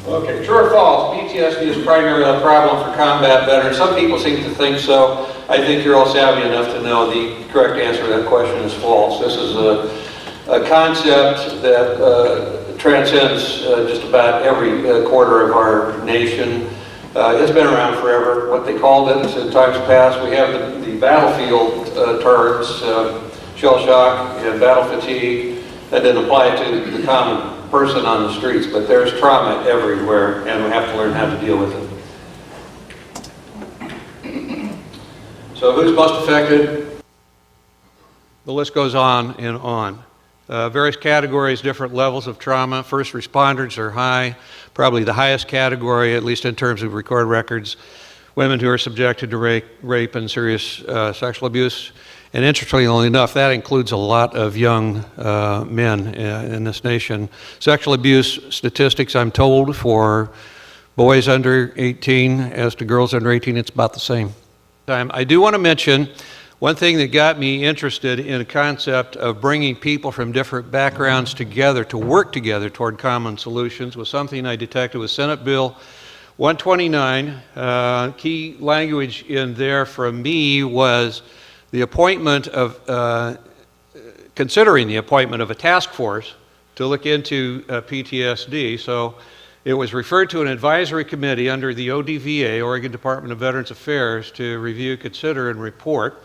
Okay, true or false, PTSD is primarily a problem for combat veterans. Some people seem to think so. I think you're all savvy enough to know the correct answer to that question is false. This is a concept that transcends just about every quarter of our nation. It's been around forever. What they called it in times past, we have the battlefield terms, shell shock and battle fatigue. That didn't apply to the common person on the streets, but there's trauma everywhere, and we have to learn how to deal with it. So who's most affected? The list goes on and on. Various categories, different levels of trauma. First responders are high, probably the highest category, at least in terms of recorded records. Women who are subjected to rape and serious sexual abuse. And interestingly enough, that includes a lot of young men in this nation. Sexual abuse statistics, I'm told, for boys under 18 as to girls under 18, it's about the same. I do want to mention one thing that got me interested in a concept of bringing people from different backgrounds together to work together toward common solutions was something I detected with Senate Bill 129. Key language in there for me was the appointment of, considering the appointment of a task force to look into PTSD. So it was referred to an advisory committee under the ODVA, Oregon Department of Veterans Affairs, to review, consider, and report,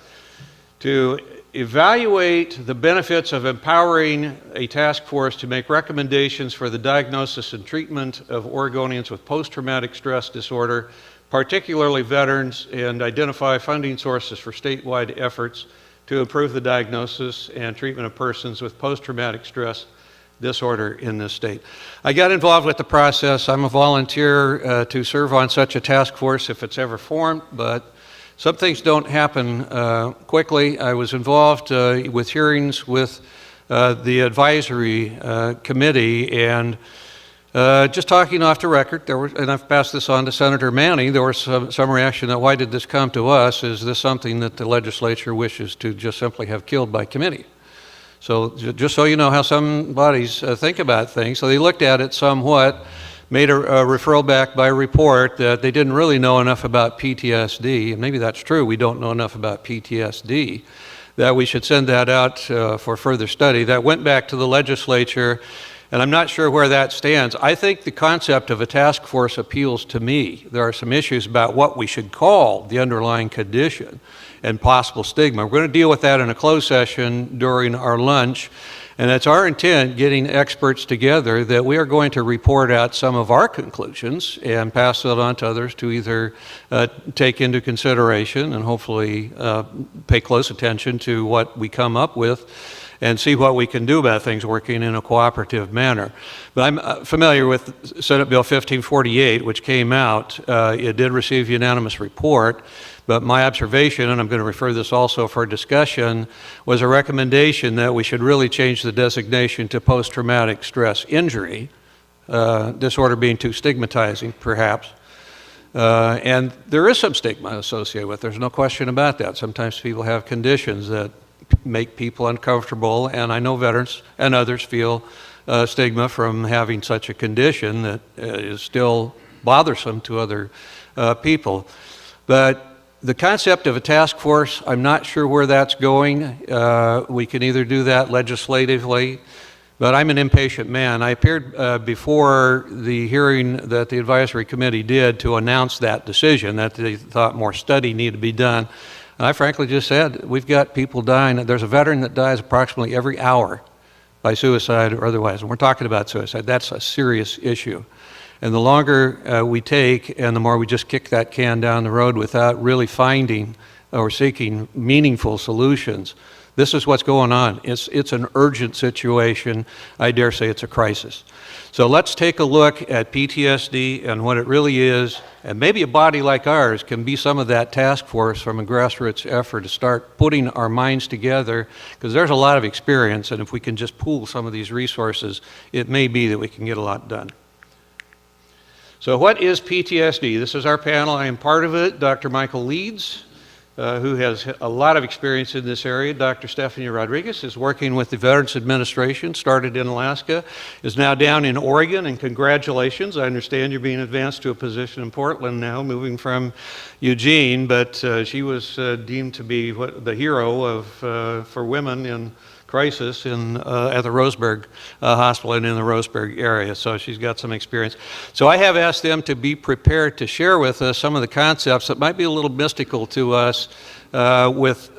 to evaluate the benefits of empowering a task force to make recommendations for the diagnosis and treatment of Oregonians with post-traumatic stress disorder, particularly veterans, and identify funding sources for statewide efforts to improve the diagnosis and treatment of persons with post-traumatic stress disorder in this state. I got involved with the process. I'm a volunteer to serve on such a task force if it's ever formed, but some things don't happen quickly. I was involved with hearings with the advisory committee, and just talking off the record, and I've passed this on to Senator Manning, there was some reaction that why did this come to us? Is this something that the legislature wishes to just simply have killed by committee? So just so you know how some bodies think about things. So they looked at it somewhat, made a referral back by report that they didn't really know enough about PTSD, and maybe that's true, we don't know enough about PTSD, that we should send that out for further study. That went back to the legislature, and I'm not sure where that stands. I think the concept of a task force appeals to me. There are some issues about what we should call the underlying condition and possible stigma. We're going to deal with that in a closed session during our lunch, and it's our intent, getting experts together, that we are going to report out some of our conclusions and pass it on to others to either take into consideration and hopefully pay close attention to what we come up with and see what we can do about things working in a cooperative manner. But I'm familiar with Senate Bill 1548, which came out. It did receive unanimous report, but my observation, and I'm going to refer this also for discussion, was a recommendation that we should really change the designation to post-traumatic stress injury, disorder being too stigmatizing, perhaps. And there is some stigma associated with it. There's no question about that. Sometimes people have conditions that make people uncomfortable, and I know veterans and others feel stigma from having such a condition that is still bothersome to other people. But the concept of a task force, I'm not sure where that's going. We can either do that legislatively, but I'm an impatient man. I appeared before the hearing that the advisory committee did to announce that decision, that they thought more study needed to be done. And I frankly just said, we've got people dying. There's a veteran that dies approximately every hour by suicide or otherwise. And we're talking about suicide. That's a serious issue. And the longer we take and the more we just kick that can down the road without really finding or seeking meaningful solutions, this is what's going on. It's an urgent situation. I dare say it's a crisis. So let's take a look at PTSD and what it really is, and maybe a body like ours can be some of that task force from a grassroots effort to start putting our minds together, because there's a lot of experience, and if we can just pool some of these resources, it may be that we can get a lot done. So what is PTSD? This is our panel. I am part of it. Dr. Michael Leeds who has a lot of experience in this area. Dr. Stephanie Rodriguez is working with the Veterans Administration, started in Alaska, is now down in Oregon, and congratulations. I understand you're being advanced to a position in Portland now, moving from Eugene, but she was deemed to be the hero of, for women in crisis at the Roseburg Hospital and in the Roseburg area, so she's got some experience. So I have asked them to be prepared to share with us some of the concepts that might be a little mystical to us with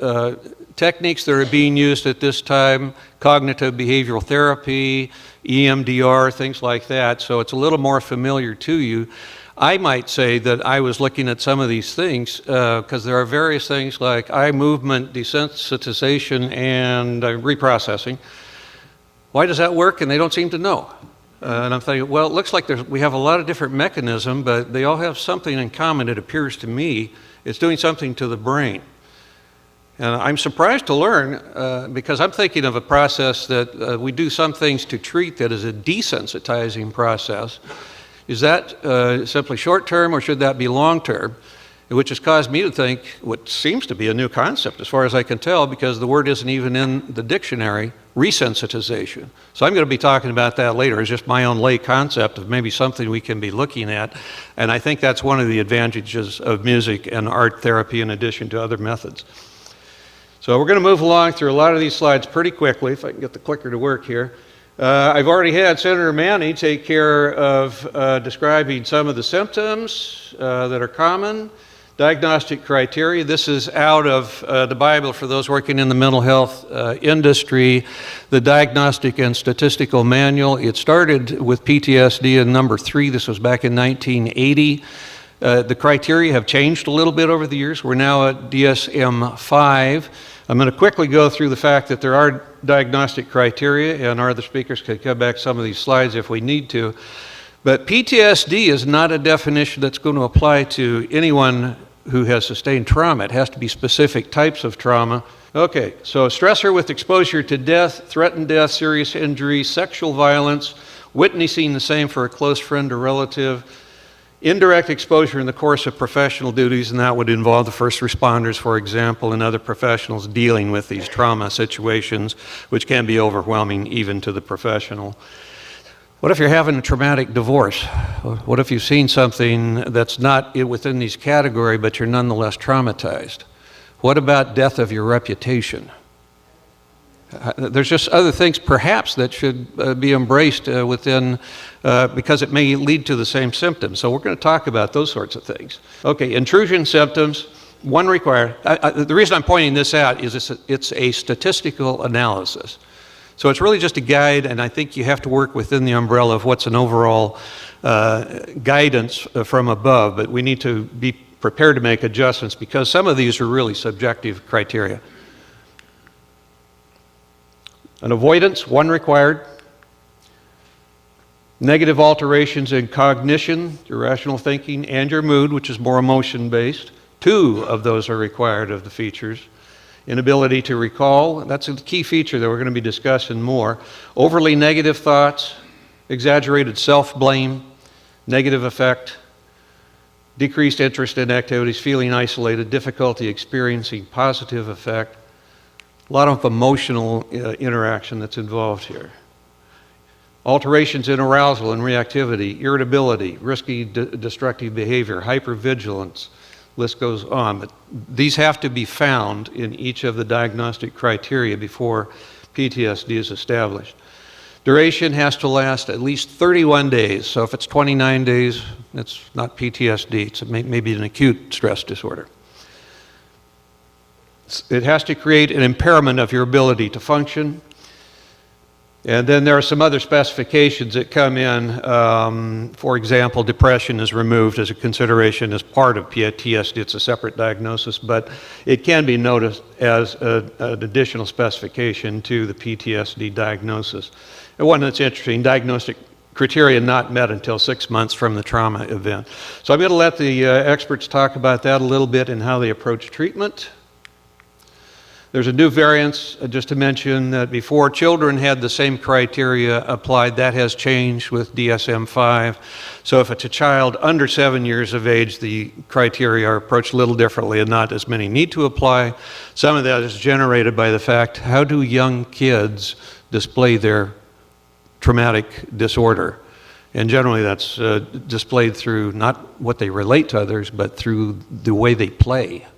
techniques that are being used at this time, cognitive behavioral therapy, EMDR, things like that, so it's a little more familiar to you. I might say that I was looking at some of these things because there are various things like eye movement desensitization and reprocessing. Why does that work? And they don't seem to know. And I'm thinking, well, it looks like we have a lot of different mechanisms, but they all have something in common, it appears to me. It's doing something to the brain. And I'm surprised to learn, because I'm thinking of a process that we do some things to treat that is a desensitizing process. Is that simply short-term, or should that be long-term? Which has caused me to think what seems to be a new concept, as far as I can tell, because the word isn't even in the dictionary, resensitization. So I'm going to be talking about that later. It's just my own lay concept of maybe something we can be looking at. And I think that's one of the advantages of music and art therapy in addition to other methods. So we're going to move along through a lot of these slides pretty quickly, if I can get the clicker to work here. I've already had Senator Manny take care of describing some of the symptoms that are common, diagnostic criteria. This is out of the Bible for those working in the mental health industry, the Diagnostic and Statistical Manual. It started with PTSD in number 3. This was back in 1980. The criteria have changed a little bit over the years. We're now at DSM-5. I'm going to quickly go through the fact that there are diagnostic criteria, and our other speakers can come back some of these slides if we need to. But PTSD is not a definition that's going to apply to anyone who has sustained trauma. It has to be specific types of trauma. Okay, so stressor with exposure to death, threatened death, serious injury, sexual violence, witnessing the same for a close friend or relative, indirect exposure in the course of professional duties, and that would involve the first responders, for example, and other professionals dealing with these trauma situations, which can be overwhelming even to the professional. What if you're having a traumatic divorce? What if you've seen something that's not within these categories, but you're nonetheless traumatized? What about death of your reputation? There's just other things perhaps that should be embraced within, because it may lead to the same symptoms. So we're going to talk about those sorts of things. Okay, intrusion symptoms, one required. The reason I'm pointing this out is it's a statistical analysis. So it's really just a guide, and I think you have to work within the umbrella of what's an overall guidance from above, but we need to be prepared to make adjustments because some of these are really subjective criteria. An avoidance, one required. Negative alterations in cognition, your rational thinking, and your mood, which is more emotion-based. 2 of those are required of the features. Inability to recall, that's a key feature that we're going to be discussing more. Overly negative thoughts, exaggerated self-blame, negative affect, decreased interest in activities, feeling isolated, difficulty experiencing positive affect. A lot of emotional interaction that's involved here. Alterations in arousal and reactivity, irritability, risky destructive behavior, hypervigilance, list goes on. But these have to be found in each of the diagnostic criteria before PTSD is established. Duration has to last at least 31 days. So if it's 29 days, it's not PTSD. It's maybe an acute stress disorder. It has to create an impairment of your ability to function. And then there are some other specifications that come in. For example, depression is removed as a consideration as part of PTSD. It's a separate diagnosis, but it can be noticed as an additional specification to the PTSD diagnosis. And one that's interesting, diagnostic criteria not met until 6 months from the trauma event. So I'm going to let the experts talk about that a little bit and how they approach treatment. There's a new variance, just to mention that before children had the same criteria applied, that has changed with DSM-5. So if it's a child under 7 years of age, the criteria are approached a little differently and not as many need to apply. Some of that is generated by the fact, how do young kids display their traumatic disorder? And generally that's displayed through not what they relate to others, but through the way they play.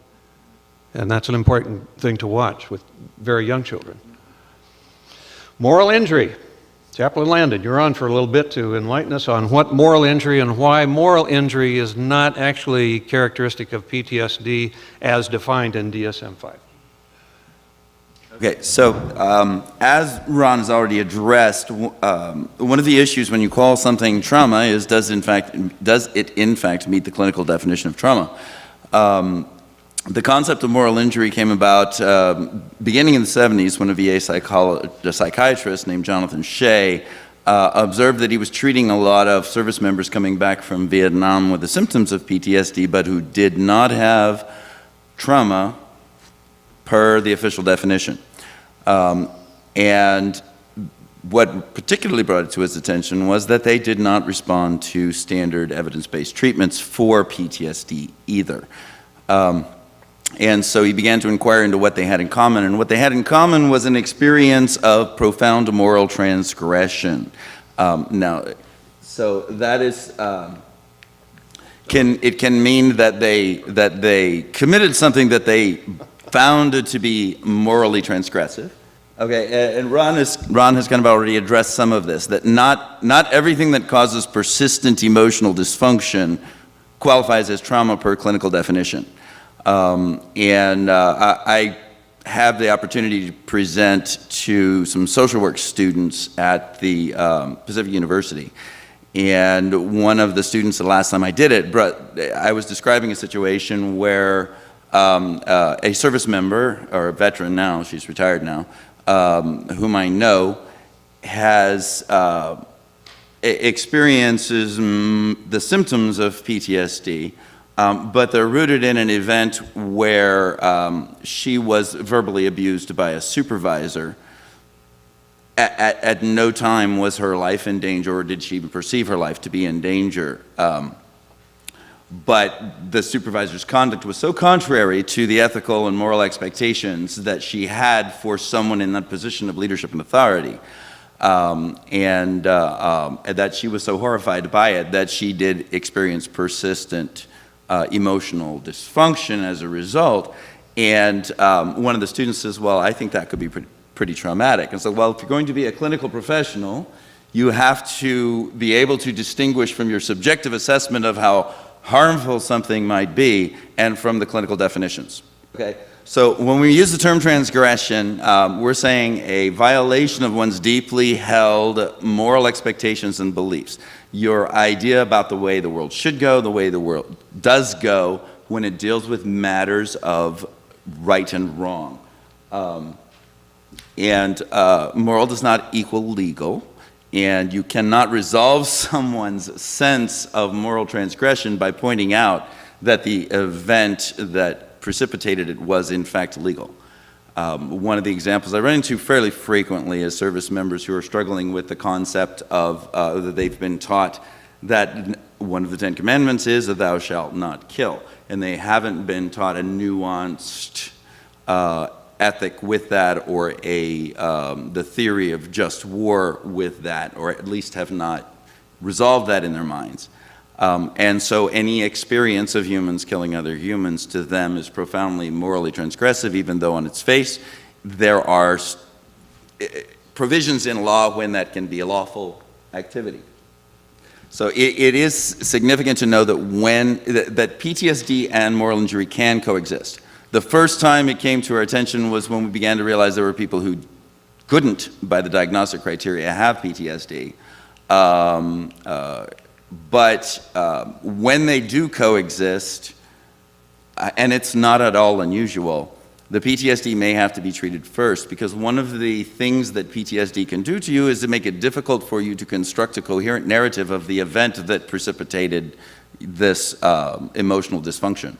And that's an important thing to watch with very young children. Moral injury. Chaplain Landon, you're on for a little bit to enlighten us on what moral injury and why moral injury is not actually characteristic of PTSD as defined in DSM-5. Okay, so as Ron has already addressed, one of the issues when you call something trauma is does it in fact meet the clinical definition of trauma? The concept of moral injury came about beginning in the 70s when a VA psychiatrist named Jonathan Shea observed that he was treating a lot of service members coming back from Vietnam with the symptoms of PTSD, but who did not have trauma per the official definition. And what particularly brought it to his attention was that they did not respond to standard evidence-based treatments for PTSD either. And so he began to inquire into what they had in common, and what they had in common was an experience of profound moral transgression. So that is, it can mean that they committed something that they found to be morally transgressive. Okay, and Ron has kind of already addressed some of this, that not everything that causes persistent emotional dysfunction qualifies as trauma per clinical definition. I have the opportunity to present to some social work students at the Pacific University. And one of the students, the last time I did it, I was describing a situation where a service member, or a veteran now, she's retired now, whom I know, has experiences the symptoms of PTSD, but they're rooted in an event where she was verbally abused by a supervisor. At no time was her life in danger, or did she even perceive her life to be in danger. But the supervisor's conduct was so contrary to the ethical and moral expectations that she had for someone in that position of leadership and authority. And that she was so horrified by it that she did experience persistent emotional dysfunction as a result. And one of the students says, well, I think that could be pretty traumatic. And so, well, if you're going to be a clinical professional, you have to be able to distinguish from your subjective assessment of how harmful something might be and from the clinical definitions. Okay? So when we use the term transgression, we're saying a violation of one's deeply held moral expectations and beliefs. Your idea about the way the world should go, the way the world does go, when it deals with matters of right and wrong. Moral does not equal legal, and you cannot resolve someone's sense of moral transgression by pointing out that the event that precipitated it was in fact legal. One of the examples I run into fairly frequently is service members who are struggling with the concept of that they've been taught that one of the 10 Commandments is thou shalt not kill, and they haven't been taught a nuanced ethic with that, or the theory of just war with that, or at least have not resolved that in their minds. And so any experience of humans killing other humans to them is profoundly morally transgressive, even though on its face there are provisions in law when that can be a lawful activity. So it is significant to know that that PTSD and moral injury can coexist. The first time it came to our attention was when we began to realize there were people who couldn't, by the diagnostic criteria, have PTSD. But when they do coexist, and it's not at all unusual, the PTSD may have to be treated first, because one of the things that PTSD can do to you is to make it difficult for you to construct a coherent narrative of the event that precipitated this emotional dysfunction.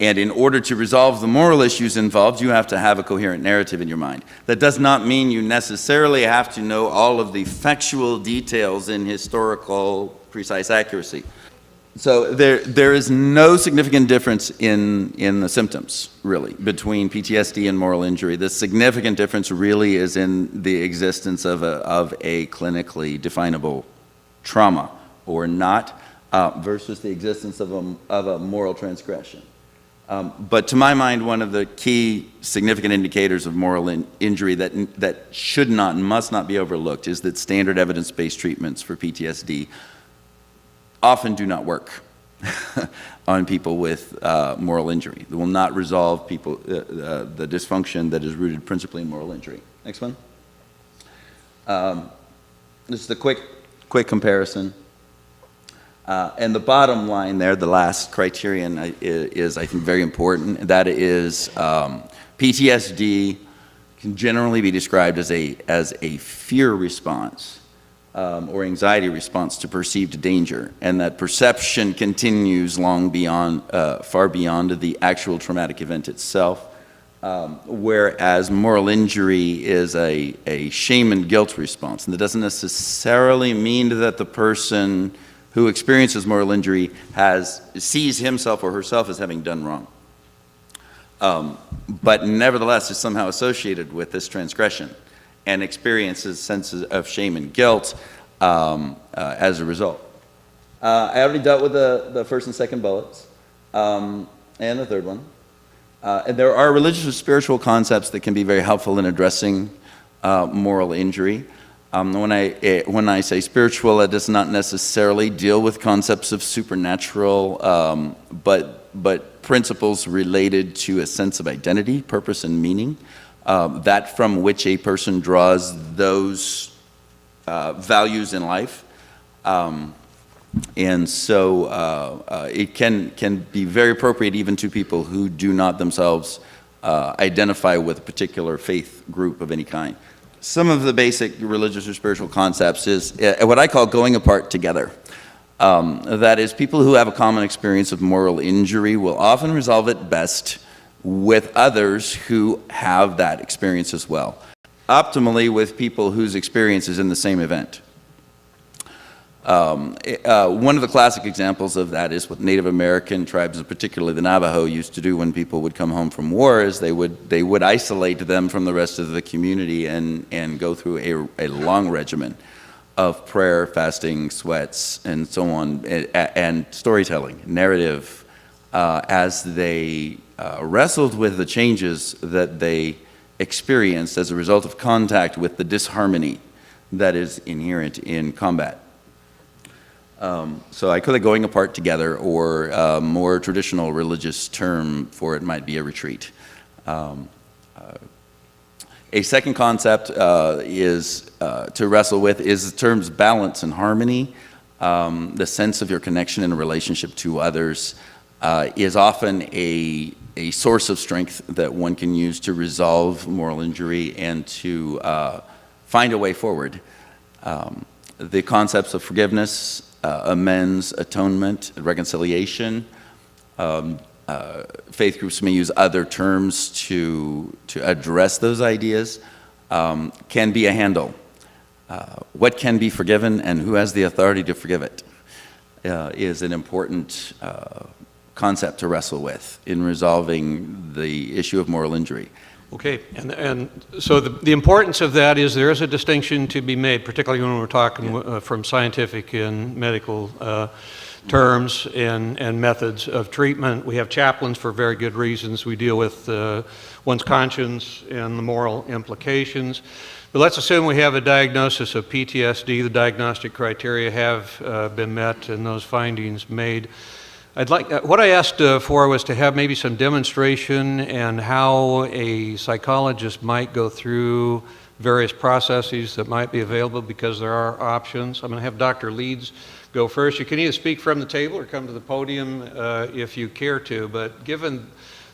And in order to resolve the moral issues involved, you have to have a coherent narrative in your mind. That does not mean you necessarily have to know all of the factual details in historical precise accuracy. So there is no significant difference in the symptoms, really, between PTSD and moral injury. The significant difference really is in the existence of a clinically definable trauma or not, versus the existence of a moral transgression. But to my mind, one of the key significant indicators of moral injury that should not and must not be overlooked is that standard evidence-based treatments for PTSD often do not work on people with moral injury. They will not resolve the dysfunction that is rooted principally in moral injury. Next one. This is the quick comparison. And the bottom line there, the last criterion is I think very important. That is PTSD can generally be described as a fear response or anxiety response to perceived danger, and that perception continues far beyond the actual traumatic event itself. Whereas moral injury is a shame and guilt response, and that doesn't necessarily mean that the person who experiences moral injury sees himself or herself as having done wrong. But nevertheless is somehow associated with this transgression and experiences senses of shame and guilt as a result. I already dealt with the first and second bullets, and the third one. And there are religious or spiritual concepts that can be very helpful in addressing moral injury. When I say spiritual, it does not necessarily deal with concepts of supernatural, but principles related to a sense of identity, purpose, and meaning, that from which a person draws those values in life. And so it can be very appropriate even to people who do not themselves identify with a particular faith group of any kind. Some of the basic religious or spiritual concepts is what I call going apart together. That is, people who have a common experience of moral injury will often resolve it best with others who have that experience as well. Optimally with people whose experience is in the same event. One of the classic examples of that is what Native American tribes, particularly the Navajo, used to do when people would come home from war, is they would isolate them from the rest of the community and go through a long regimen of prayer, fasting, sweats, and so on, and storytelling, narrative, as they wrestled with the changes that they experienced as a result of contact with the disharmony that is inherent in combat. So I call it going apart together, or a more traditional religious term for it might be a retreat. A second concept is to wrestle with is the terms balance and harmony. The sense of your connection and relationship to others is often a source of strength that one can use to resolve moral injury and to find a way forward. The concepts of forgiveness, amends, atonement, reconciliation. Faith groups may use other terms to address those ideas. Can be a handle. What can be forgiven and who has the authority to forgive it is an important concept to wrestle with in resolving the issue of moral injury. Okay, and so the importance of that is there is a distinction to be made, particularly when we're talking from scientific and medical terms and methods of treatment. We have chaplains for very good reasons. We deal with one's conscience and the moral implications. But let's assume we have a diagnosis of PTSD. The diagnostic criteria have been met and those findings made. What I asked for was to have maybe some demonstration and how a psychologist might go through various processes that might be available, because there are options. I'm going to have Dr. Leeds go first. You can either speak from the table or come to the podium if you care to, but given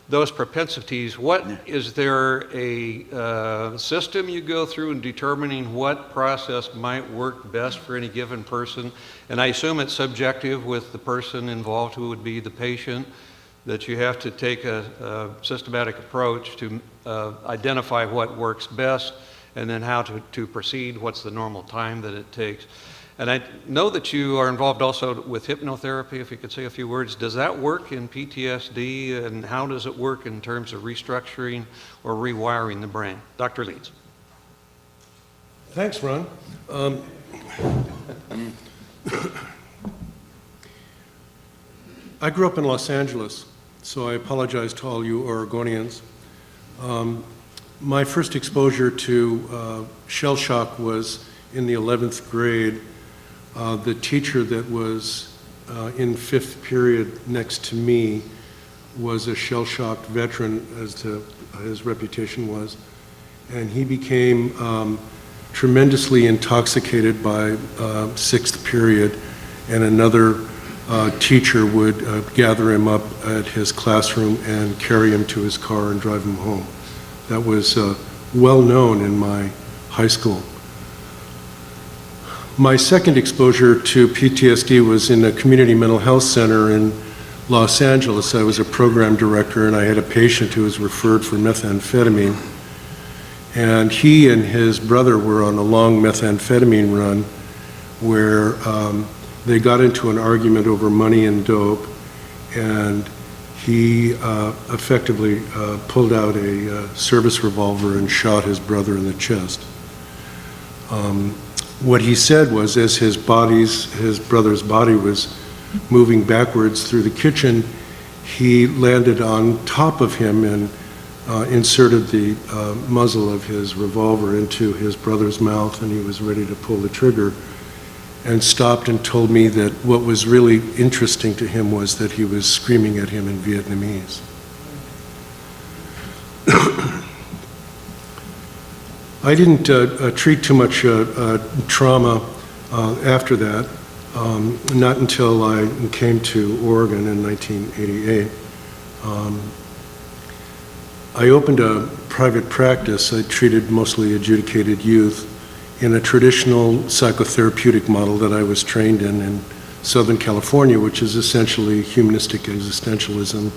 those propensities, is there a system you go through in determining what process might work best for any given person? And I assume it's subjective with the person involved, who would be the patient. that you have to take a systematic approach to identify what works best, and then how to proceed, what's the normal time that it takes. And I know that you are involved also with hypnotherapy, if you could say a few words. Does that work in PTSD, and how does it work in terms of restructuring or rewiring the brain? Dr. Leeds. Thanks, Ron. I grew up in Los Angeles, so I apologize to all you Oregonians. My first exposure to shell shock was in the 11th grade. The teacher that was in 5th period next to me was a shell-shocked veteran, as to his reputation was, and he became tremendously intoxicated by 6th period, and another teacher would gather him up at his classroom and carry him to his car and drive him home. That was well known in my high school. My second exposure to PTSD was in a community mental health center in Los Angeles. I was a program director, and I had a patient who was referred for methamphetamine. And he and his brother were on a long methamphetamine run where they got into an argument over money and dope, and he effectively pulled out a service revolver and shot his brother in the chest. What he said was, as his brother's body was moving backwards through the kitchen, he landed on top of him and inserted the muzzle of his revolver into his brother's mouth, and he was ready to pull the trigger, and stopped and told me that what was really interesting to him was that he was screaming at him in Vietnamese. I didn't treat too much trauma after that, not until I came to Oregon in 1988. I opened a private practice. I treated mostly adjudicated youth in a traditional psychotherapeutic model that I was trained in Southern California, which is essentially humanistic existentialism.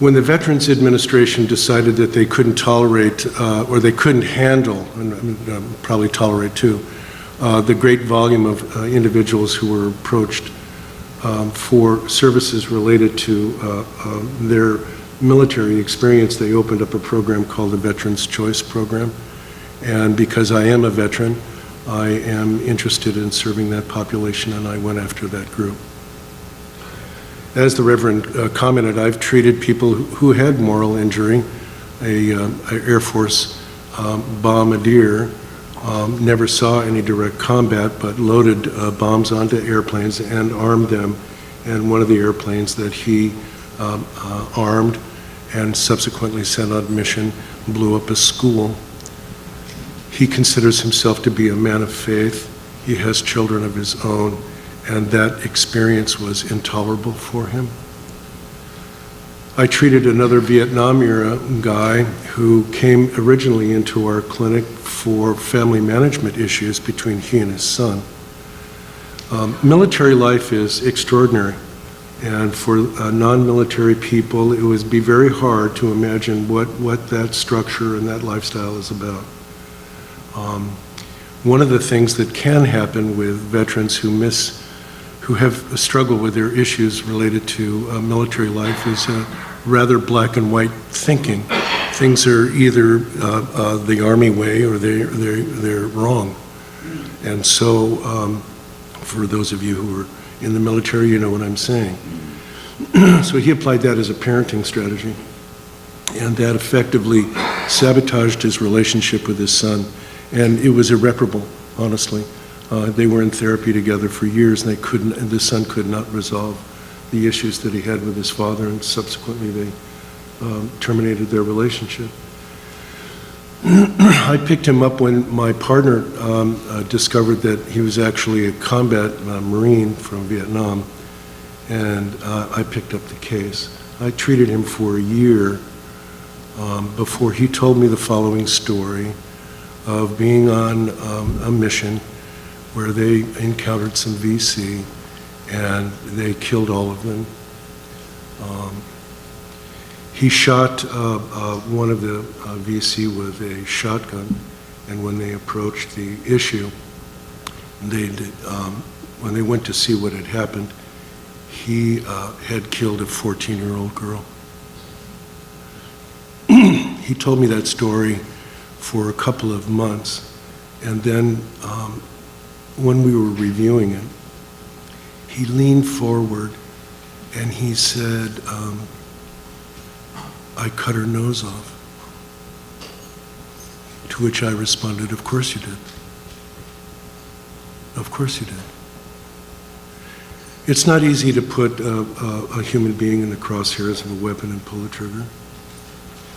When the Veterans Administration decided that they couldn't tolerate, or they couldn't handle, and probably tolerate too, the great volume of individuals who were approached for services related to their military experience, they opened up a program called the Veterans Choice Program. And because I am a veteran, I am interested in serving that population, and I went after that group. As the Reverend commented, I've treated people who had moral injury. A Air Force bombardier never saw any direct combat, but loaded bombs onto airplanes and armed them. And one of the airplanes that he armed and subsequently sent on mission blew up a school. He considers himself to be a man of faith. He has children of his own, and that experience was intolerable for him. I treated another Vietnam-era guy who came originally into our clinic for family management issues between he and his son. Military life is extraordinary, and for non-military people, it would be very hard to imagine what that structure and that lifestyle is about. One of the things that can happen with veterans who have struggled with their issues related to military life is rather black and white thinking. Things are either the Army way or they're wrong. And so, for those of you who are in the military, you know what I'm saying. So he applied that as a parenting strategy, and that effectively sabotaged his relationship with his son. And it was irreparable, honestly. They were in therapy together for years, and the son could not resolve the issues that he had with his father, and subsequently they terminated their relationship. I picked him up when my partner discovered that he was actually a combat Marine from Vietnam, and I picked up the case. I treated him for a year before he told me the following story of being on a mission where they encountered some VC, and they killed all of them. He shot one of the VC with a shotgun, and when they approached the issue, when they went to see what had happened, he had killed a 14-year-old girl. He told me that story for a couple of months, and then when we were reviewing it, he leaned forward and he said, I cut her nose off. To which I responded, of course you did. Of course you did. It's not easy to put a human being in the crosshairs of a weapon and pull the trigger.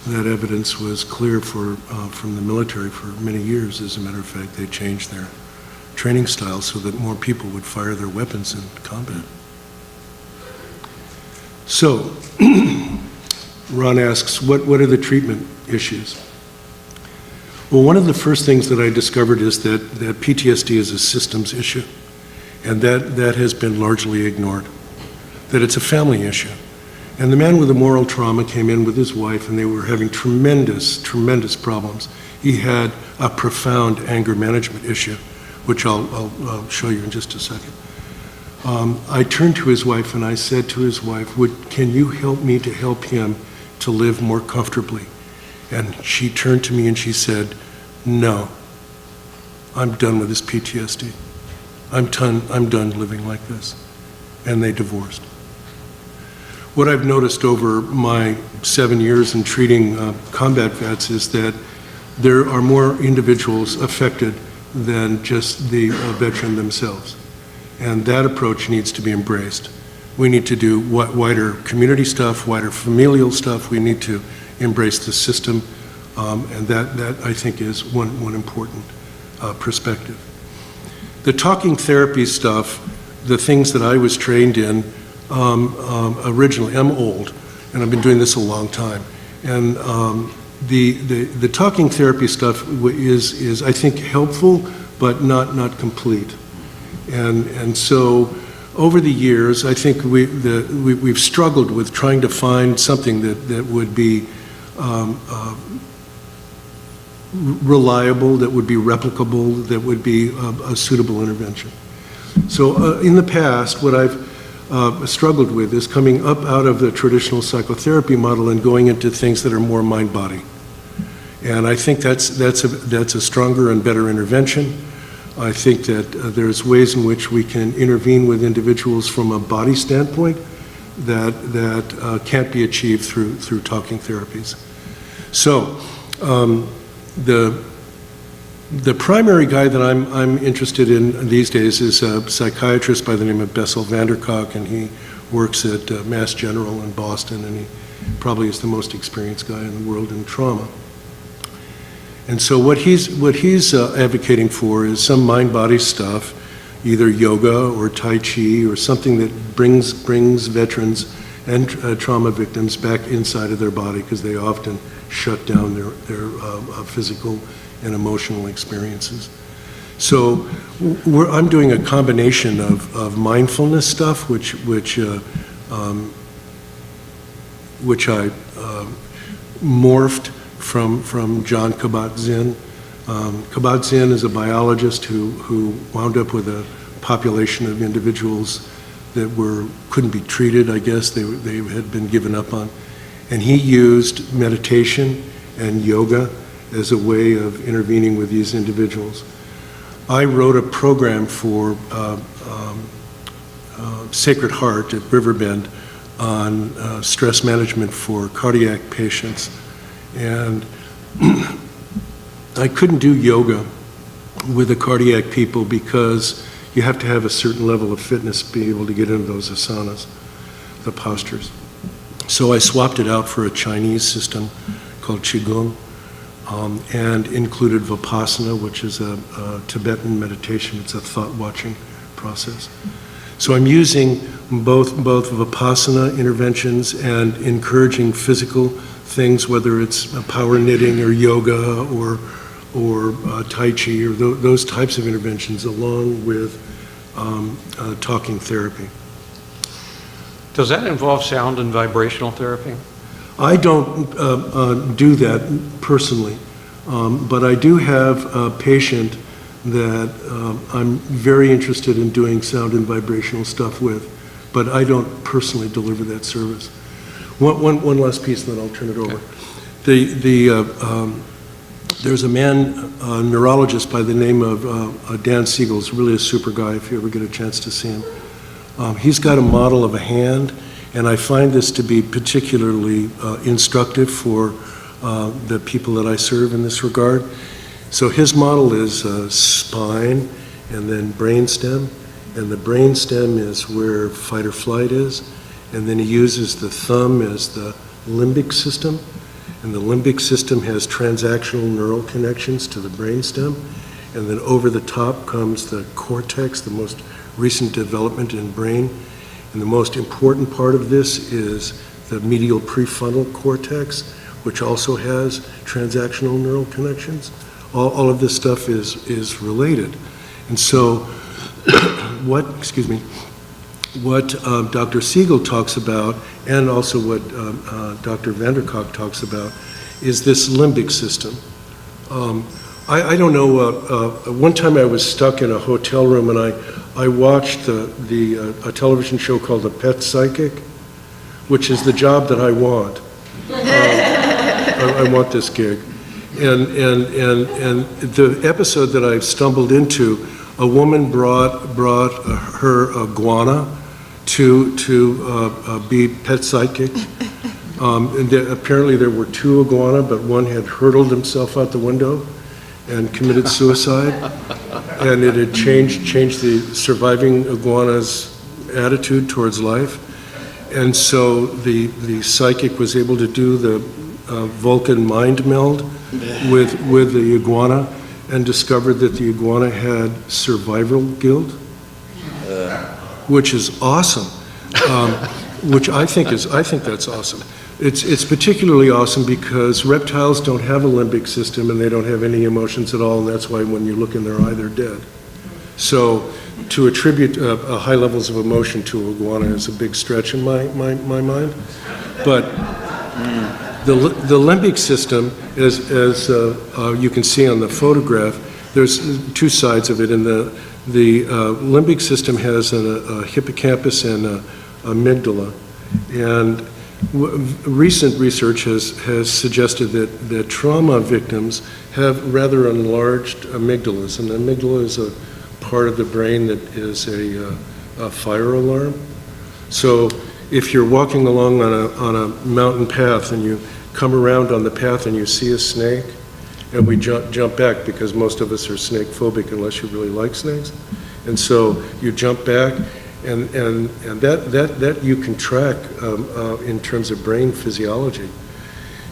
That evidence was clear from the military for many years. As a matter of fact, they changed their training style so that more people would fire their weapons in combat. So, Ron asks, what are the treatment issues? Well, one of the first things that I discovered is that PTSD is a systems issue, and that has been largely ignored, that it's a family issue. And the man with the moral trauma came in with his wife, and they were having tremendous, tremendous problems. He had a profound anger management issue, which I'll show you in just a second. I turned to his wife and I said to his wife, can you help me to help him to live more comfortably? And she turned to me and she said, no, I'm done with this PTSD. I'm done living like this. And they divorced. What I've noticed over my 7 years in treating combat vets is that there are more individuals affected than just the veteran themselves. And that approach needs to be embraced. We need to do wider community stuff, wider familial stuff. We need to embrace the system, and that I think is one important perspective. The talking therapy stuff, the things that I was trained in originally, I'm old, and I've been doing this a long time, and the talking therapy stuff is I think helpful, but not complete. And so over the years, I think we've struggled with trying to find something that would be reliable, that would be replicable, that would be a suitable intervention. So in the past, what I've struggled with is coming up out of the traditional psychotherapy model and going into things that are more mind-body. And I think that's a stronger and better intervention. I think that there's ways in which we can intervene with individuals from a body standpoint that can't be achieved through talking therapies. So the primary guy that I'm interested in these days is a psychiatrist by the name of Bessel van der Kolk, and he works at Mass General in Boston, and he probably is the most experienced guy in the world in trauma. And so what he's advocating for is some mind-body stuff, either yoga or Tai Chi or something that brings veterans and trauma victims back inside of their body, because they often shut down their physical and emotional experiences. So I'm doing a combination of mindfulness stuff, which I morphed from John Kabat-Zinn. Kabat-Zinn is a biologist who wound up with a population of individuals that couldn't be treated, I guess, they had been given up on. And he used meditation and yoga as a way of intervening with these individuals. I wrote a program for Sacred Heart at Riverbend on stress management for cardiac patients. And I couldn't do yoga with the cardiac people because you have to have a certain level of fitness to be able to get into those asanas, the postures. So I swapped it out for a Chinese system called Qigong, and included Vipassana, which is a Tibetan meditation. It's a thought-watching process. So I'm using both Vipassana interventions and encouraging physical things, whether it's power knitting or yoga or Tai Chi or those types of interventions, along with talking therapy. Does that involve sound and vibrational therapy? I don't do that personally, but I do have a patient that I'm very interested in doing sound and vibrational stuff with, but I don't personally deliver that service. One last piece, and then I'll turn it over. There's a man, a neurologist by the name of Dan Siegel. He's really a super guy if you ever get a chance to see him. He's got a model of a hand, and I find this to be particularly instructive for the people that I serve in this regard. So his model is spine and then brainstem, and the brainstem is where fight or flight is, and then he uses the thumb as the limbic system, and the limbic system has transactional neural connections to the brainstem, and then over the top comes the cortex, the most recent development in brain, and the most important part of this is the medial prefrontal cortex, which also has transactional neural connections. All of this stuff is related. And so what Dr. Siegel talks about, and also what Dr. Vanderkok talks about, is this limbic system. I don't know, one time I was stuck in a hotel room and I watched a television show called The Pet Psychic, which is the job that I want. I want this gig. And the episode that I stumbled into, a woman brought her iguana to be pet psychic. And apparently there were two iguana, but one had hurled himself out the window and committed suicide. And it had changed the surviving iguana's attitude towards life. And so the psychic was able to do the Vulcan mind meld with the iguana and discovered that the iguana had survival guilt, which is awesome. Which I think that's awesome. It's particularly awesome because reptiles don't have a limbic system and they don't have any emotions at all, and that's why when you look in their eye, they're dead. So to attribute high levels of emotion to an iguana is a big stretch in my mind. But the limbic system, as you can see on the photograph, there's two sides of it, and the limbic system has a hippocampus and a amygdala, and recent research has suggested that trauma victims have rather enlarged amygdalas, and the amygdala is a part of the brain that is a fire alarm. So if you're walking along on a mountain path and you come around on the path and you see a snake, and we jump back because most of us are snake phobic unless you really like snakes, and so you jump back, and that you can track in terms of brain physiology.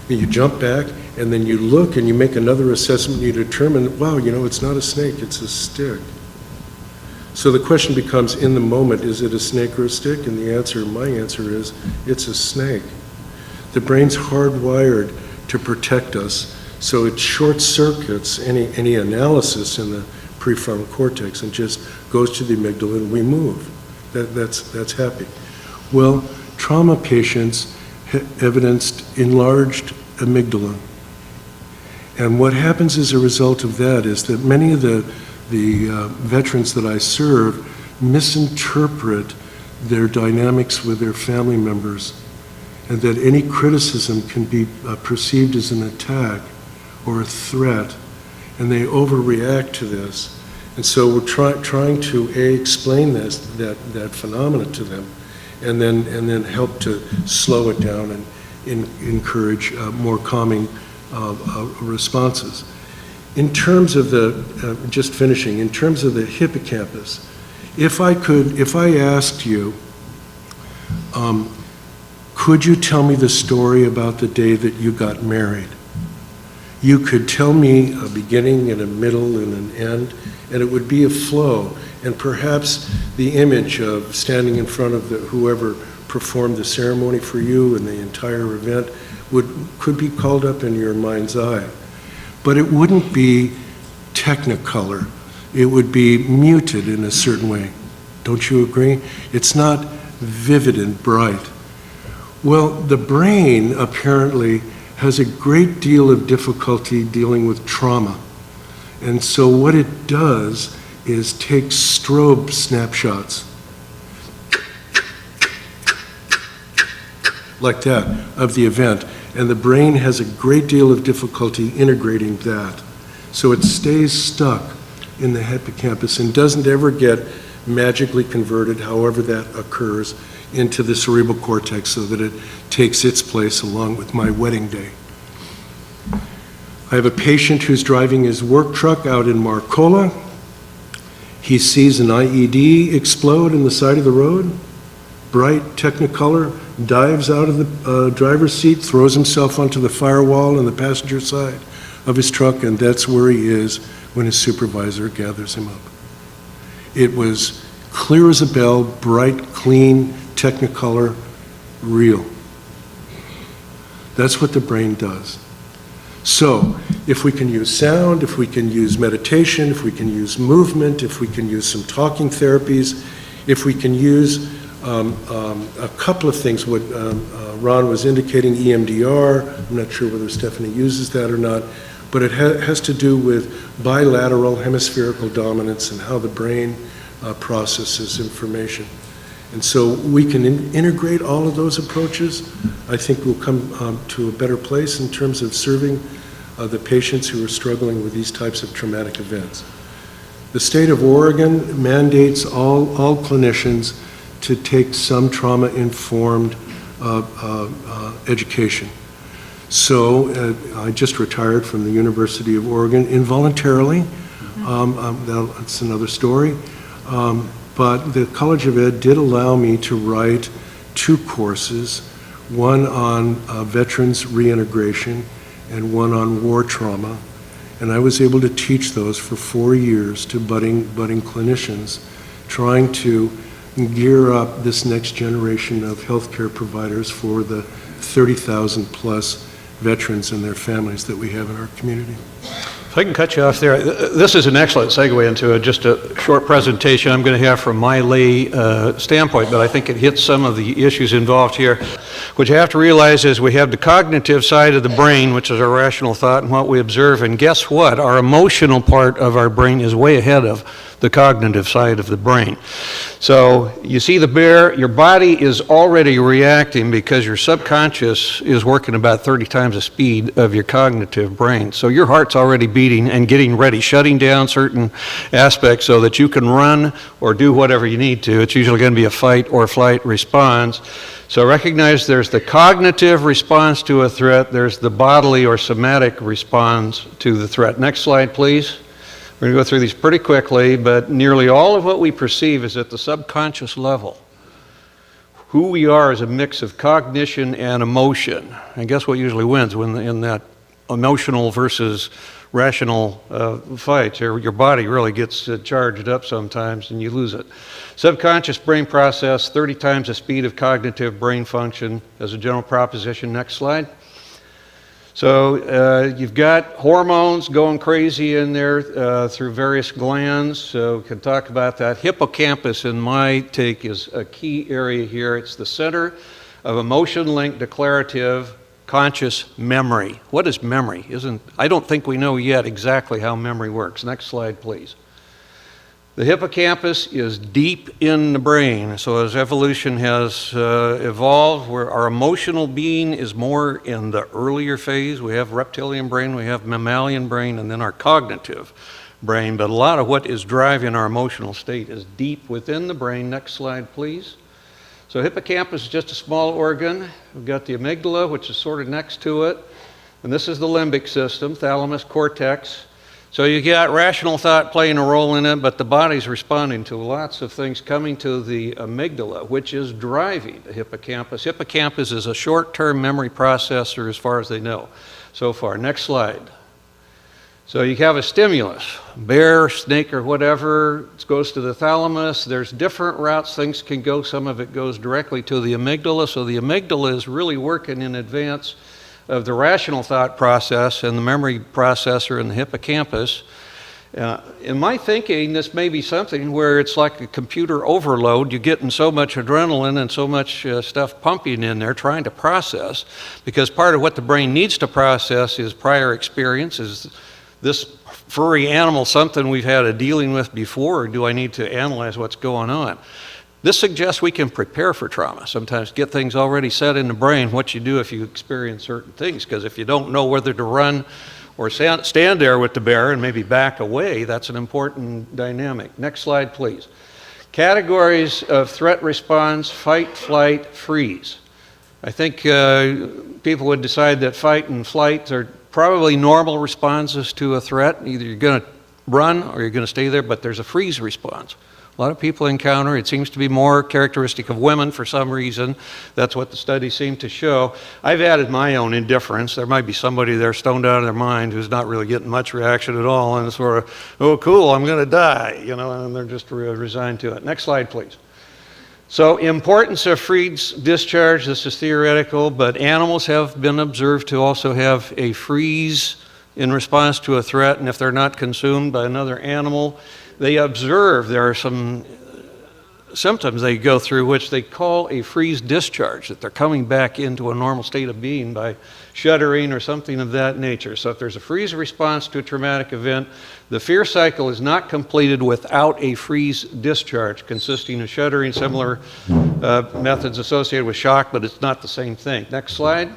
You jump back, and then you look and you make another assessment, and you determine, wow, it's not a snake, it's a stick. So the question becomes, in the moment, is it a snake or a stick? And my answer is, it's a snake. The brain's hardwired to protect us, so it short circuits any analysis in the prefrontal cortex and just goes to the amygdala and we move. That's happy. Well, trauma patients evidenced enlarged amygdala. And what happens as a result of that is that many of the veterans that I serve misinterpret their dynamics with their family members, and that any criticism can be perceived as an attack or a threat, and they overreact to this. And so we're trying to explain that phenomena to them, and then help to slow it down and encourage more calming responses. In terms of just finishing, in terms of the hippocampus, if I asked you, could you tell me the story about the day that you got married? You could tell me a beginning and a middle and an end, and it would be a flow, and perhaps the image of standing in front of whoever performed the ceremony for you and the entire event could be called up in your mind's eye. But it wouldn't be technicolor. It would be muted in a certain way. Don't you agree? It's not vivid and bright. Well, the brain apparently has a great deal of difficulty dealing with trauma. And so what it does is take strobe snapshots, like that, of the event. And the brain has a great deal of difficulty integrating that. So it stays stuck in the hippocampus and doesn't ever get magically converted, however that occurs, into the cerebral cortex so that it takes its place along with my wedding day. I have a patient who's driving his work truck out in Marcola. He sees an IED explode in the side of the road, bright Technicolor, dives out of the driver's seat, throws himself onto the firewall on the passenger side of his truck, and that's where he is when his supervisor gathers him up. It was clear as a bell, bright, clean, Technicolor, real. That's what the brain does. So, if we can use sound, if we can use meditation, if we can use movement, if we can use some talking therapies, if we can use a couple of things, what Ron was indicating, EMDR, I'm not sure whether Stephanie uses that or not, but it has to do with bilateral hemispherical dominance and how the brain processes information. And so we can integrate all of those approaches. I think we'll come to a better place in terms of serving the patients who are struggling with these types of traumatic events. The state of Oregon mandates all clinicians to take some trauma-informed education. So I just retired from the University of Oregon involuntarily. That's another story. But the College of Ed did allow me to write 2 courses, one on veterans reintegration and one on war trauma. And I was able to teach those for 4 years to budding clinicians, trying to gear up this next generation of healthcare providers for the 30,000 plus veterans and their families that we have in our community. If I can cut you off there, this is an excellent segue into just a short presentation I'm going to have from my lay standpoint, but I think it hits some of the issues involved here. What you have to realize is we have the cognitive side of the brain, which is our rational thought and what we observe, and guess what? Our emotional part of our brain is way ahead of the cognitive side of the brain. So you see the bear, your body is already reacting because your subconscious is working about 30 times the speed of your cognitive brain. So your heart's already beating and getting ready, shutting down certain aspects so that you can run or do whatever you need to. It's usually going to be a fight or flight response. So recognize there's the cognitive response to a threat, there's the bodily or somatic response to the threat. Next slide, please. We're going to go through these pretty quickly, but nearly all of what we perceive is at the subconscious level. Who we are is a mix of cognition and emotion. And guess what usually wins when in that emotional versus rational fight? Your body really gets charged up sometimes and you lose it. Subconscious brain process, 30 times the speed of cognitive brain function as a general proposition. Next slide. So you've got hormones going crazy in there through various glands, so we can talk about that. Hippocampus, in my take, is a key area here. It's the center of emotion-linked declarative conscious memory. What is memory? I don't think we know yet exactly how memory works. Next slide, please. The hippocampus is deep in the brain, so as evolution has evolved, where our emotional being is more in the earlier phase. We have reptilian brain, we have mammalian brain, and then our cognitive brain. But a lot of what is driving our emotional state is deep within the brain. Next slide, please. So hippocampus is just a small organ. We've got the amygdala, which is sort of next to it. And this is the limbic system, thalamus, cortex. So you got rational thought playing a role in it, but the body's responding to lots of things coming to the amygdala, which is driving the hippocampus. Hippocampus is a short-term memory processor as far as they know so far. Next slide. So you have a stimulus, bear, snake, or whatever. It goes to the thalamus. There's different routes things can go. Some of it goes directly to the amygdala. So the amygdala is really working in advance of the rational thought process and the memory processor in the hippocampus. In my thinking, this may be something where it's like a computer overload. You're getting so much adrenaline and so much stuff pumping in there trying to process, because part of what the brain needs to process is prior experience. Is this furry animal something we've had a dealing with before, or do I need to analyze what's going on? This suggests we can prepare for trauma. Sometimes get things already set in the brain, what you do if you experience certain things, because if you don't know whether to run or stand there with the bear and maybe back away, that's an important dynamic. Next slide, please. Categories of threat response: fight, flight, freeze. I think people would decide that fight and flight are probably normal responses to a threat. Either you're going to run or you're going to stay there, but there's a freeze response. A lot of people encounter, it seems to be more characteristic of women for some reason. That's what the studies seem to show. I've added my own indifference. There might be somebody there stoned out of their mind who's not really getting much reaction at all, and sort of, oh cool, I'm going to die, you know, and they're just resigned to it. Next slide, please. So, importance of freeze discharge, this is theoretical, but animals have been observed to also have a freeze in response to a threat, and if they're not consumed by another animal, they observe there are some symptoms they go through which they call a freeze discharge, that they're coming back into a normal state of being by shuddering or something of that nature. So if there's a freeze response to a traumatic event, the fear cycle is not completed without a freeze discharge consisting of shuddering, similar methods associated with shock, but it's not the same thing. Next slide.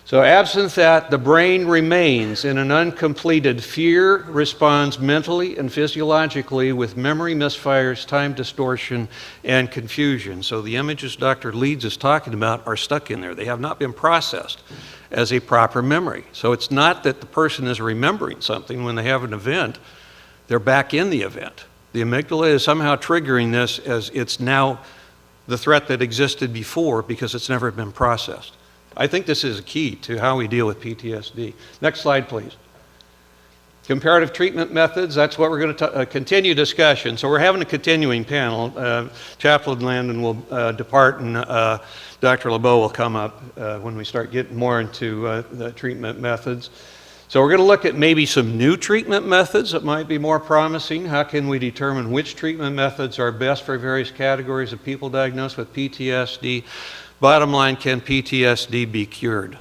So absent that, the brain remains in an uncompleted fear response mentally and physiologically with memory misfires, time distortion, and confusion. So the images Dr. Leeds is talking about are stuck in there. They have not been processed as a proper memory. So it's not that the person is remembering something when they have an event. They're back in the event. The amygdala is somehow triggering this as it's now the threat that existed before because it's never been processed. I think this is a key to how we deal with PTSD. Next slide, please. Comparative treatment methods, that's what we're going to continue discussion. So we're having a continuing panel. Chaplain Landon will depart, and Dr. LeBeau will come up when we start getting more into the treatment methods. So we're going to look at maybe some new treatment methods that might be more promising. How can we determine which treatment methods are best for various categories of people diagnosed with PTSD? Bottom line, can PTSD be cured?